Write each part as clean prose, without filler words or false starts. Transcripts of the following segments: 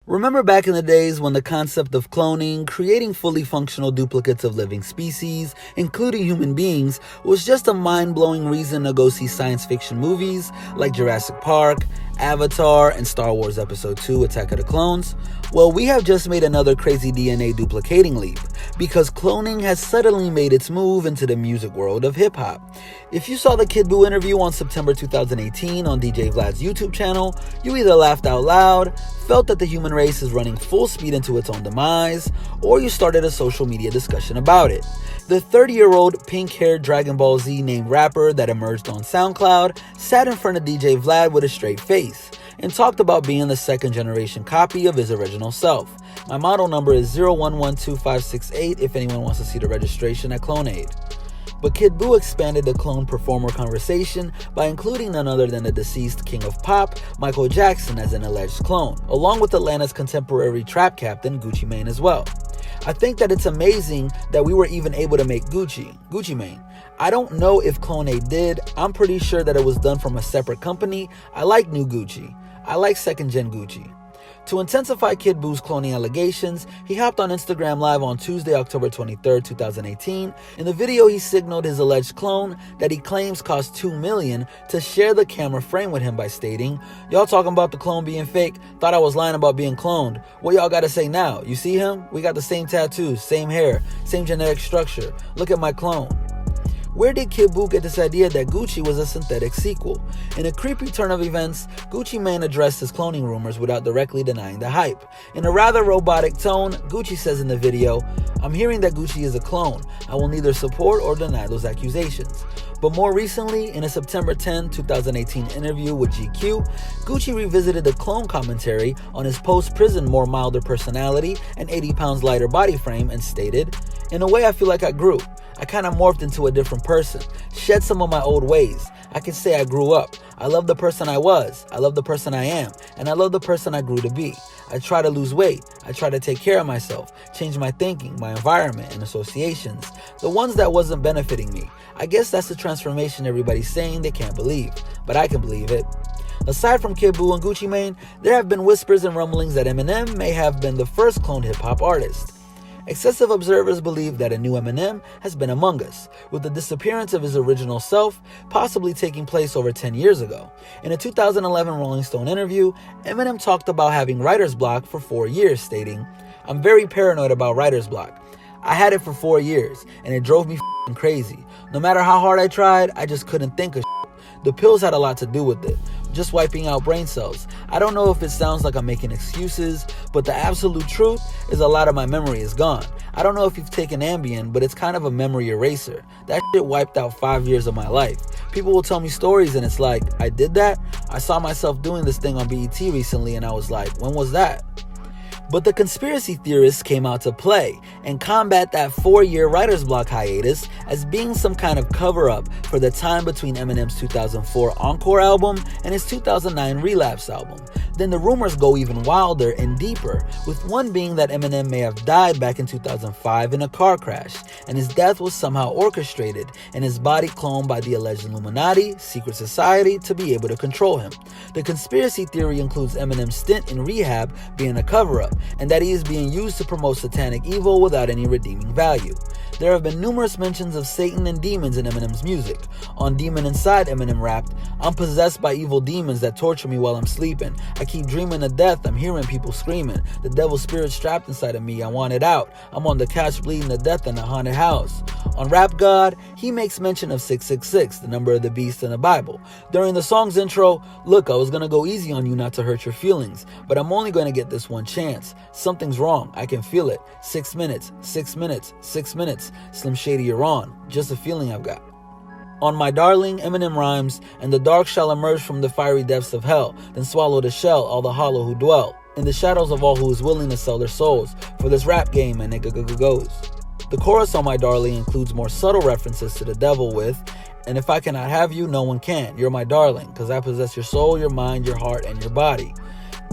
Remember back in the days when the concept of cloning, creating fully functional duplicates of living species, including human beings, was just a mind-blowing reason to go see science fiction movies like Jurassic Park, Avatar, and Star Wars Episode 2, Attack of the Clones? Well, we have just made another crazy DNA duplicating leap, because cloning has suddenly made its move into the music world of hip-hop. If you saw the Kid Buu interview on September 2018 on DJ Vlad's YouTube channel, you either laughed out loud, felt that the human race is running full speed into its own demise, or you started a social media discussion about it. The 30-year-old pink-haired Dragon Ball Z named rapper that emerged on SoundCloud sat in front of DJ Vlad with a straight face and talked about being the second-generation copy of his original self. My model number is 0112568 if anyone wants to see the registration at CloneAid. But Kid Buu expanded the clone performer conversation by including none other than the deceased king of pop, Michael Jackson, as an alleged clone, along with Atlanta's contemporary trap captain, Gucci Mane, as well. I think that it's amazing that we were even able to make Gucci Mane. I don't know if CloneAid did. I'm pretty sure that it was done from a separate company. I like new Gucci. I like second-gen Gucci. To intensify Kid Buu's cloning allegations, he hopped on Instagram Live on Tuesday, October 23, 2018. In the video, he signaled his alleged clone that he claims cost $2 million to share the camera frame with him by stating, "Y'all talking about the clone being fake? Thought I was lying about being cloned. What y'all gotta say now? You see him? We got the same tattoos, same hair, same genetic structure. Look at my clone." Where did Kid Buu get this idea that Gucci was a synthetic sequel? In a creepy turn of events, Gucci Mane addressed his cloning rumors without directly denying the hype. In a rather robotic tone, Gucci says in the video, "I'm hearing that Gucci is a clone. I will neither support or deny those accusations." But more recently, in a September 10, 2018 interview with GQ, Gucci revisited the clone commentary on his post-prison more milder personality and 80 pounds lighter body frame and stated, "In a way, I feel like I grew. I kind of morphed into a different person, shed some of my old ways. I can say I grew up. I love the person I was, I love the person I am, and I love the person I grew to be. I try to lose weight, I try to take care of myself, change my thinking, my environment, and associations, the ones that wasn't benefiting me. I guess that's the transformation everybody's saying they can't believe, but I can believe it." Aside from Kid Buu and Gucci Mane, there have been whispers and rumblings that Eminem may have been the first cloned hip-hop artist. Excessive observers believe that a new Eminem has been among us, with the disappearance of his original self possibly taking place over 10 years ago. In a 2011 Rolling Stone interview, Eminem talked about having writer's block for 4 years, stating, "I'm very paranoid about writer's block. I had it for 4 years, and it drove me f***ing crazy. No matter how hard I tried, I just couldn't think of shit. The pills had a lot to do with it, just wiping out brain cells. I don't know if it sounds like I'm making excuses, but the absolute truth is a lot of my memory is gone. I don't know if you've taken Ambien, but it's kind of a memory eraser. That shit wiped out 5 years of my life. People will tell me stories and it's like, I did that? I saw myself doing this thing on BET recently and I was like, when was that?" But the conspiracy theorists came out to play and combat that 4-year writer's block hiatus as being some kind of cover-up for the time between Eminem's 2004 Encore album and his 2009 Relapse album. Then the rumors go even wilder and deeper, with one being that Eminem may have died back in 2005 in a car crash, and his death was somehow orchestrated and his body cloned by the alleged Illuminati, secret society, to be able to control him. The conspiracy theory includes Eminem's stint in rehab being a cover-up, and that he is being used to promote satanic evil without any redeeming value. There have been numerous mentions of Satan and demons in Eminem's music. On Demon Inside, Eminem rapped, "I'm possessed by evil demons that torture me while I'm sleeping. I keep dreaming of death, I'm hearing people screaming. The devil's spirit trapped inside of me, I want it out. I'm on the couch bleeding to death in a haunted house." On Rap God, he makes mention of 666, the number of the beast in the Bible. During the song's intro, "Look, I was gonna go easy on you not to hurt your feelings, but I'm only gonna get this one chance. Something's wrong, I can feel it. 6 minutes, 6 minutes, 6 minutes. Slim Shady, you're on. Just a feeling I've got." On My Darling, Eminem rhymes, "And the dark shall emerge from the fiery depths of hell, then swallow the shell, all the hollow who dwell in the shadows of all who is willing to sell their souls for this rap game, and it goes." The chorus on My Darling includes more subtle references to the devil with, "And if I cannot have you, no one can. You're my darling, because I possess your soul, your mind, your heart, and your body."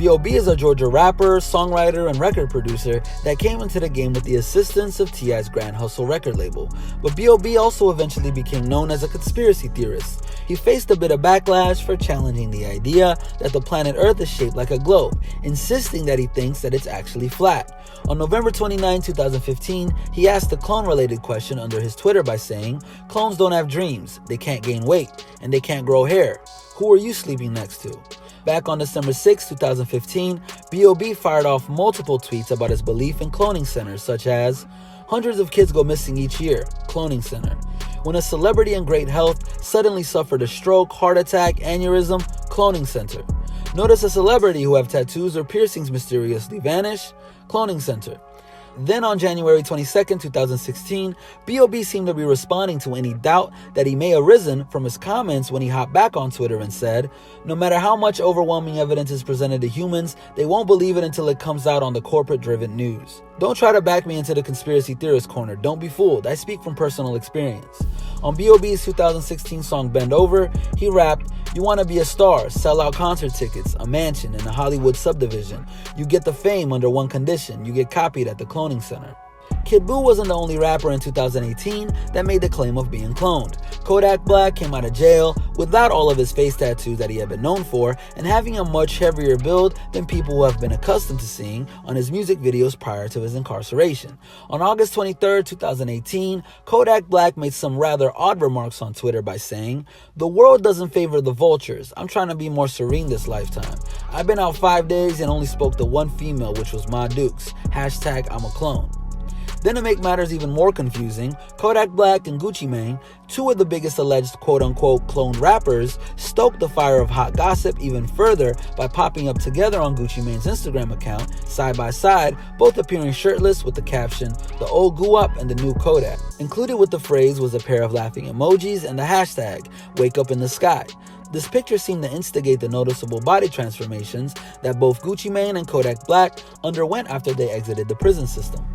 B.o.B is a Georgia rapper, songwriter, and record producer that came into the game with the assistance of T.I.'s Grand Hustle record label. But B.o.B also eventually became known as a conspiracy theorist. He faced a bit of backlash for challenging the idea that the planet Earth is shaped like a globe, insisting that he thinks that it's actually flat. On November 29, 2015, he asked a clone-related question under his Twitter by saying, "Clones don't have dreams, they can't gain weight, and they can't grow hair. Who are you sleeping next to?" Back on December 6, 2015, B.o.B fired off multiple tweets about his belief in cloning centers, such as, "Hundreds of kids go missing each year, cloning center. When a celebrity in great health suddenly suffered a stroke, heart attack, aneurysm, cloning center. Notice a celebrity who have tattoos or piercings mysteriously vanish, cloning center." Then on January 22, 2016, B.o.B seemed to be responding to any doubt that he may have arisen from his comments when he hopped back on Twitter and said, "No matter how much overwhelming evidence is presented to humans, they won't believe it until it comes out on the corporate-driven news. Don't try to back me into the conspiracy theorist corner. Don't be fooled. I speak from personal experience." On B.o.B's 2016 song Bend Over, he rapped, "You want to be a star, sell out concert tickets, a mansion in a Hollywood subdivision. You get the fame under one condition, you get copied at the cloning center." Kid B.o.B wasn't the only rapper in 2018 that made the claim of being cloned. Kodak Black came out of jail without all of his face tattoos that he had been known for and having a much heavier build than people who have been accustomed to seeing on his music videos prior to his incarceration. On August 23, 2018, Kodak Black made some rather odd remarks on Twitter by saying, "The world doesn't favor the vultures. I'm trying to be more serene this lifetime. I've been out 5 days and only spoke to one female, which was Ma Dukes. Hashtag I'm a clone." Then to make matters even more confusing, Kodak Black and Gucci Mane, two of the biggest alleged quote-unquote cloned rappers, stoked the fire of hot gossip even further by popping up together on Gucci Mane's Instagram account, side by side, both appearing shirtless with the caption, "The old Gu-Up and the new Kodak." Included with the phrase was a pair of laughing emojis and the hashtag, "Wake Up in the Sky." This picture seemed to instigate the noticeable body transformations that both Gucci Mane and Kodak Black underwent after they exited the prison system.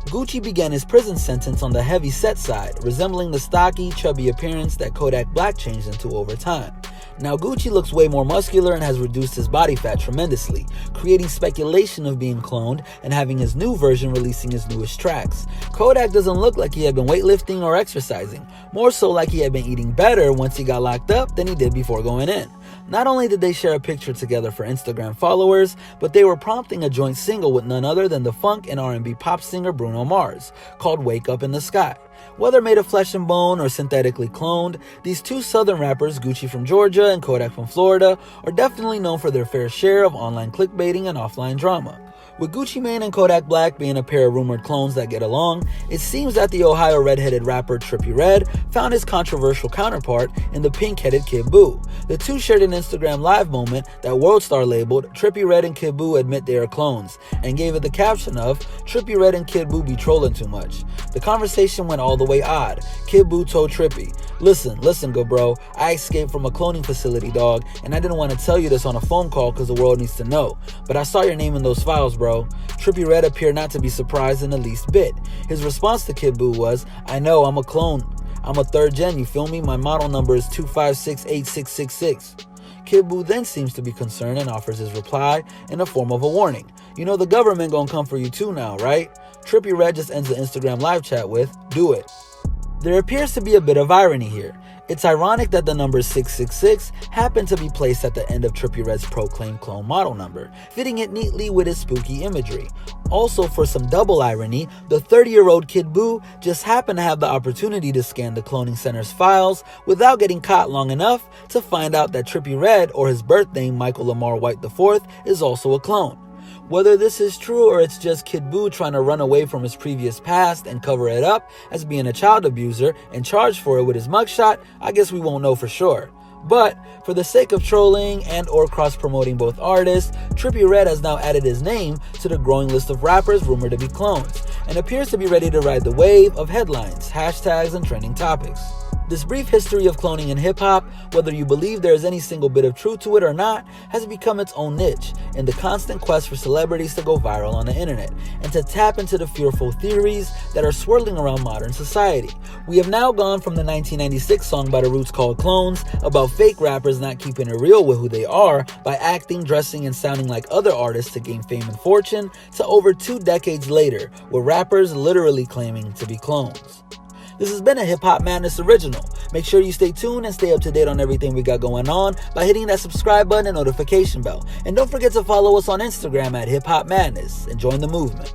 Gucci began his prison sentence on the heavy set side, resembling the stocky, chubby appearance that Kodak Black changed into over time. Now Gucci looks way more muscular and has reduced his body fat tremendously, creating speculation of being cloned and having his new version releasing his newest tracks. Kodak doesn't look like he had been weightlifting or exercising, more so like he had been eating better once he got locked up than he did before going in. Not only did they share a picture together for Instagram followers, but they were prompting a joint single with none other than the funk and R&B pop singer Bruno Mars, called "Wake Up in the Sky." Whether made of flesh and bone or synthetically cloned, these two southern rappers, Gucci from Georgia and Kodak from Florida, are definitely known for their fair share of online clickbaiting and offline drama. With Gucci Mane and Kodak Black being a pair of rumored clones that get along, it seems that the Ohio redheaded rapper Trippie Redd found his controversial counterpart in the pink-headed Kid B.o.B. The two shared an Instagram live moment that Worldstar labeled "Trippie Redd and Kid B.o.B admit they are clones" and gave it the caption of "Trippie Redd and Kid B.o.B be trolling too much." The conversation went all the way odd. Kid B.o.B told Trippie, Listen, good bro, I escaped from a cloning facility, dog, and I didn't want to tell you this on a phone call because the world needs to know. But I saw your name in those files, bro." Trippie Redd appeared not to be surprised in the least bit. His response to Kid B.o.B was, "I know, I'm a clone. I'm a third gen, you feel me? My model number is 2568666. Kid B.o.B then seems to be concerned and offers his reply in the form of a warning. "You know the government gonna come for you too now, right?" Trippie Redd just ends the Instagram live chat with, "Do it." There appears to be a bit of irony here. It's ironic that the number 666 happened to be placed at the end of Trippie Redd's proclaimed clone model number, fitting it neatly with his spooky imagery. Also, for some double irony, the 30-year-old Kid B.o.B just happened to have the opportunity to scan the cloning center's files without getting caught long enough to find out that Trippie Redd, or his birth name Michael Lamar White IV, is also a clone. Whether this is true or it's just Kid B.o.B trying to run away from his previous past and cover it up as being a child abuser and charge for it with his mugshot, I guess we won't know for sure. But for the sake of trolling and or cross-promoting both artists, Trippie Redd has now added his name to the growing list of rappers rumored to be clones and appears to be ready to ride the wave of headlines, hashtags, and trending topics. This brief history of cloning in hip-hop, whether you believe there is any single bit of truth to it or not, has become its own niche in the constant quest for celebrities to go viral on the internet and to tap into the fearful theories that are swirling around modern society. We have now gone from the 1996 song by The Roots called Clones about fake rappers not keeping it real with who they are by acting, dressing, and sounding like other artists to gain fame and fortune, to over 2 decades later, with rappers literally claiming to be clones. This has been a Hip Hop Madness original. Make sure you stay tuned and stay up to date on everything we got going on by hitting that subscribe button and notification bell. And don't forget to follow us on Instagram at Hip Hop Madness and join the movement.